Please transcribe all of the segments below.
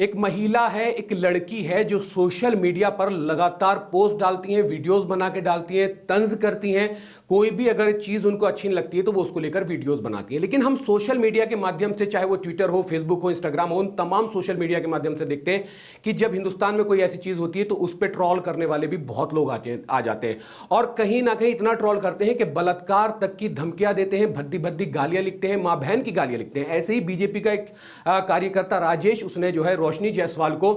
एक महिला है, एक लड़की है जो सोशल मीडिया पर लगातार पोस्ट डालती हैं, वीडियोस बना के डालती हैं, तंज करती हैं। कोई भी अगर चीज उनको अच्छी नहीं लगती है तो वो उसको लेकर वीडियोस बनाती हैं। लेकिन हम सोशल मीडिया के माध्यम से, चाहे वो ट्विटर हो, फेसबुक हो, इंस्टाग्राम हो, उन तमाम सोशल मीडिया के माध्यम से देखते हैं कि जब हिंदुस्तान में कोई ऐसी चीज होती है तो उस पर ट्रॉल करने वाले भी बहुत लोग आ जाते हैं और कहीं ना कहीं इतना ट्रॉल करते हैं कि बलात्कार तक की धमकियां देते हैं, भद्दी भद्दी गालियां लिखते हैं, मां बहन की गालियां लिखते हैं। ऐसे ही बीजेपी का एक कार्यकर्ता राजेश, उसने जो है रोशनी जायसवाल को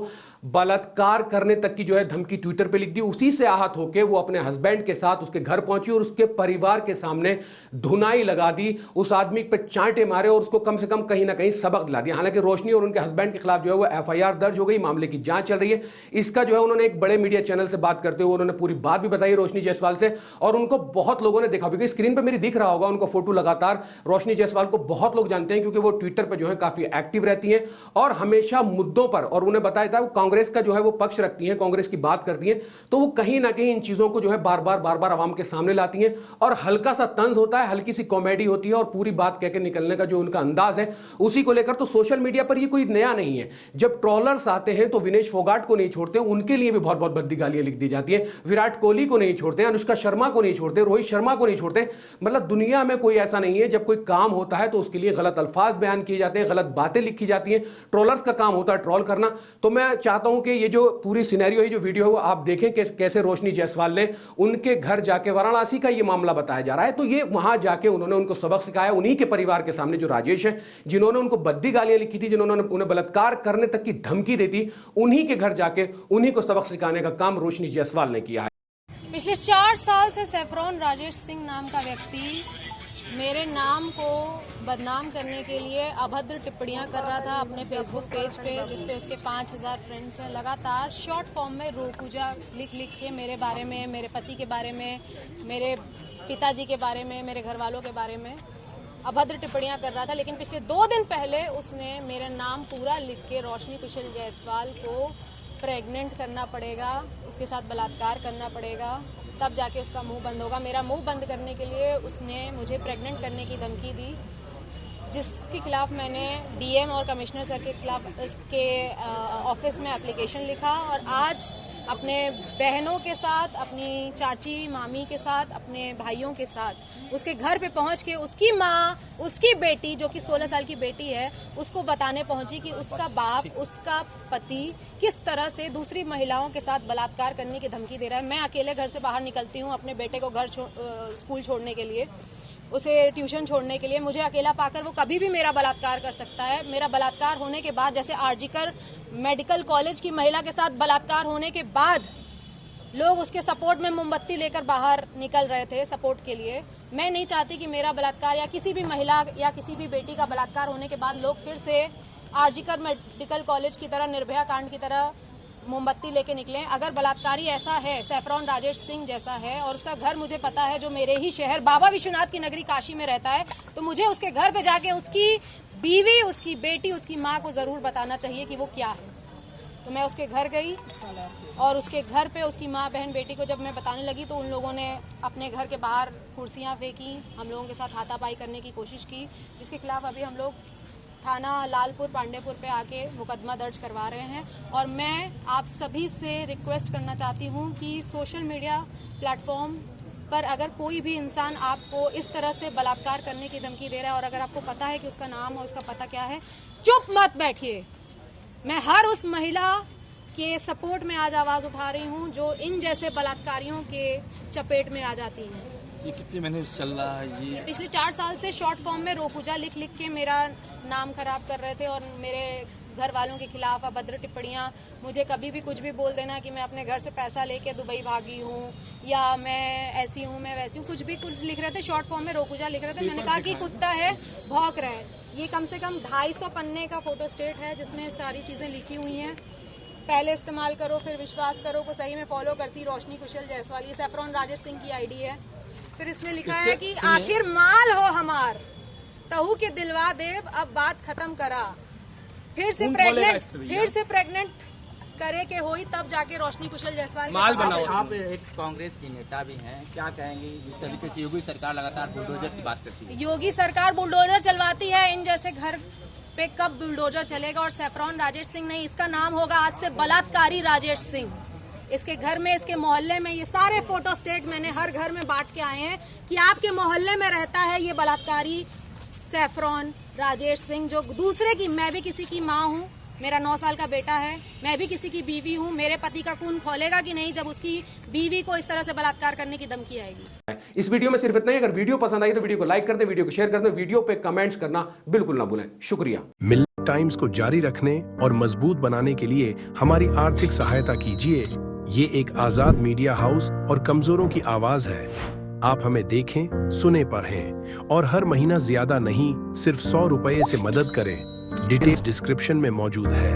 बलात्कार करने तक की जो है धमकी ट्विटर पे लिख दी। उसी से आहत होकर वो अपने हस्बैंड के साथ उसके घर पहुंची और उसके परिवार के सामने धुनाई लगा दी, उस आदमी पे चांटे मारे और उसको कम से कम कहीं ना कहीं सबक दिला दिया। हालांकि रोशनी और उनके हस्बैंड के खिलाफ जो है वो एफआईआर दर्ज हो गई, मामले की जांच चल रही है। इसका जो है उन्होंने एक बड़े मीडिया चैनल से बात करते हुए उन्होंने पूरी बात भी बताई रोशनी जायसवाल से, और उनको बहुत लोगों ने देखा, क्योंकि स्क्रीन पर मेरी दिख रहा होगा उनका फोटो लगातार। रोशनी जायसवाल को बहुत लोग जानते हैं क्योंकि वो ट्विटर पर जो है काफी एक्टिव रहती हैं और हमेशा मुद्दों पर, और उन्हें बताया था वो कांग्रेस का जो है वो पक्ष रखती हैं, कांग्रेस की बात करती हैं, तो वो कहीं ना कहीं इन चीजों को जो है बार बार आवाम के सामने लाती हैं और हल्का सा तंज होता है, हल्की सी कॉमेडी होती है और पूरी बात कहकर निकलने का जो उनका अंदाज है उसी को लेकर तो सोशल मीडिया पर ये कोई नया नहीं है। जब ट्रोलर्स आते हैं तो विनेश फोगाट को नहीं छोड़ते, उनके लिए भी बहुत बहुत भद्दी गालियां लिख दी जाती है। विराट कोहली को नहीं छोड़ते, अनुष्का शर्मा को नहीं छोड़ते, रोहित शर्मा को नहीं छोड़ते। मतलब दुनिया में कोई ऐसा नहीं है, जब कोई काम होता है तो उसके लिए गलत अल्फाज बयान किए जाते हैं, गलत बातें लिखी जाती हैं। ट्रोलर्स का काम होता है ट्रोल करना। तो मैं चाहता हूं कि ये जो पूरी सिनेरियो है, जो वीडियो है, वो आप देखें कि कैसे रोशनी जायसवाल ने उनके घर जाके, वाराणसी का ये मामला बताया जा रहा है, तो ये वहां जाके उन्होंने उनको सबक सिखाया। उन्हीं के परिवार के सामने जो राजेश है, जिन्होंने उनको भद्दी गालियां लिखी थी, जिन्होंने उन्हें बलात्कार करने तक की धमकी दी थी, उन्हीं के घर जाके उन्हीं को सबक सिखाने का काम रोशनी जायसवाल ने किया है। पिछले 4 साल से सैफरॉन राजेश सिंह नाम का व्यक्ति मेरे नाम को बदनाम करने के लिए अभद्र टिप्पणियां कर रहा था अपने फेसबुक पेज पे, जिसपे उसके 5000 फ्रेंड्स हैं। लगातार शॉर्ट फॉर्म में रोपूजा लिख के मेरे बारे में, मेरे पति के बारे में, मेरे पिताजी के बारे में, मेरे घर वालों के बारे में अभद्र टिप्पणियां कर रहा था। लेकिन पिछले 2 दिन पहले उसने मेरा नाम पूरा लिख के रोशनी कुशल जायसवाल को प्रेग्नेंट करना पड़ेगा, उसके साथ बलात्कार करना पड़ेगा, तब जाके उसका मुंह बंद होगा। मेरा मुंह बंद करने के लिए उसने मुझे प्रेग्नेंट करने की धमकी दी, जिसके खिलाफ मैंने डीएम और कमिश्नर सर के खिलाफ के ऑफिस में एप्लीकेशन लिखा और आज अपने बहनों के साथ, अपनी चाची मामी के साथ, अपने भाइयों के साथ उसके घर पे पहुंच के उसकी माँ, उसकी बेटी जो कि 16 साल की बेटी है, उसको बताने पहुंची कि उसका बाप, उसका पति किस तरह से दूसरी महिलाओं के साथ बलात्कार करने की धमकी दे रहा है। मैं अकेले घर से बाहर निकलती हूँ अपने बेटे को स्कूल छोड़ने के लिए, उसे ट्यूशन छोड़ने के लिए। मुझे अकेला पाकर वो कभी भी मेरा बलात्कार कर सकता है। मेरा बलात्कार होने के बाद, जैसे आरजीकर मेडिकल कॉलेज की महिला के साथ बलात्कार होने के बाद लोग उसके सपोर्ट में मोमबत्ती लेकर बाहर निकल रहे थे सपोर्ट के लिए, मैं नहीं चाहती कि मेरा बलात्कार या किसी भी महिला या किसी भी बेटी का बलात्कार होने के बाद लोग फिर से आरजीकर मेडिकल कॉलेज की तरह, निर्भया कांड की तरह मोमबत्ती लेके निकले। अगर बलात्कारी ऐसा है, सैफरॉन राजेश सिंह जैसा है, और उसका घर मुझे पता है, जो मेरे ही शहर बाबा विश्वनाथ की नगरी काशी में रहता है, तो मुझे उसके घर पे जाके उसकी बीवी, उसकी बेटी, उसकी माँ को जरूर बताना चाहिए कि वो क्या है। तो मैं उसके घर गई और उसके घर पे उसकी माँ, बहन, बेटी को जब मैं बताने लगी तो उन लोगों ने अपने घर के बाहर कुर्सियाँ फेंकी, हम लोगों के साथ हाथापाई करने की कोशिश की, जिसके खिलाफ अभी हम लोग थाना लालपुर पांडेपुर पे आके मुकदमा दर्ज करवा रहे हैं। और मैं आप सभी से रिक्वेस्ट करना चाहती हूँ कि सोशल मीडिया प्लेटफॉर्म पर अगर कोई भी इंसान आपको इस तरह से बलात्कार करने की धमकी दे रहा है और अगर आपको पता है कि उसका नाम और उसका पता क्या है, चुप मत बैठिए। मैं हर उस महिला के सपोर्ट में आज आवाज उठा रही हूँ जो इन जैसे बलात्कारियों के चपेट में आ जाती हैं। ये कितने महीने से चल रहा है? ये पिछले 4 साल से शॉर्ट फॉर्म में रोपूजा लिख के मेरा नाम खराब कर रहे थे और मेरे घर वालों के खिलाफ अभद्र टिप्पणियां, मुझे कभी भी कुछ भी बोल देना कि मैं अपने घर से पैसा लेके दुबई भागी हूँ या मैं ऐसी हूँ, मैं वैसी हूँ, कुछ भी कुछ लिख रहे थे। शॉर्ट फॉर्म में रोपूजा लिख रहे थे। मैंने कहा कि कुत्ता है, भौंक रहा है। ये कम से कम 250 पन्ने का फोटो स्टेट है जिसमें सारी चीजें लिखी हुई हैं। पहले इस्तेमाल करो फिर विश्वास करो को सही में फॉलो करती रोशनी कुशल जायसवाल। ये सैफरॉन राजेश सिंह की आईडी है। फिर इसमें लिखा है कि आखिर माल हो हमार, तहु के दिलवा देव, अब बात खत्म करा। फिर से प्रेग्नेंट करे के होई तब जाके रोशनी कुशल जायसवाल माल बनाओ। आप एक कांग्रेस की नेता भी हैं, क्या कहेंगी जिस तरीके से योगी सरकार लगातार बुलडोजर की बात करती है? योगी सरकार बुलडोजर चलवाती है इन जैसे घर पे कब बुलडोजर चलेगा और सैफरॉन राजेश सिंह नहीं, इसका नाम होगा आज से बलात्कारी राजेश सिंह। इसके घर में, इसके मोहल्ले में, ये सारे फोटो स्टेट मैंने हर घर में बांट के आए हैं कि आपके मोहल्ले में रहता है ये बलात्कारी सैफरॉन राजेश सिंह, जो दूसरे की, मैं भी किसी की माँ हूँ, मेरा 9 साल का बेटा है, मैं भी किसी की बीवी हूँ, मेरे पति का खून खोलेगा कि नहीं जब उसकी बीवी को इस तरह से बलात्कार करने की धमकी आएगी। इस वीडियो में सिर्फ इतना ही। अगर वीडियो पसंद आई तो वीडियो को लाइक कर दें, वीडियो को शेयर कर दें, वीडियो पे कमेंट्स करना बिल्कुल ना भूलें। शुक्रिया। मिल्क टाइम्स को जारी रखने और मजबूत बनाने के लिए हमारी आर्थिक सहायता कीजिए। ये एक आजाद मीडिया हाउस और कमजोरों की आवाज है। आप हमें देखें, सुने, पढ़ें और हर महीना ज्यादा नहीं, सिर्फ 100 रुपए से मदद करें। डिटेल्स डिस्क्रिप्शन में मौजूद है।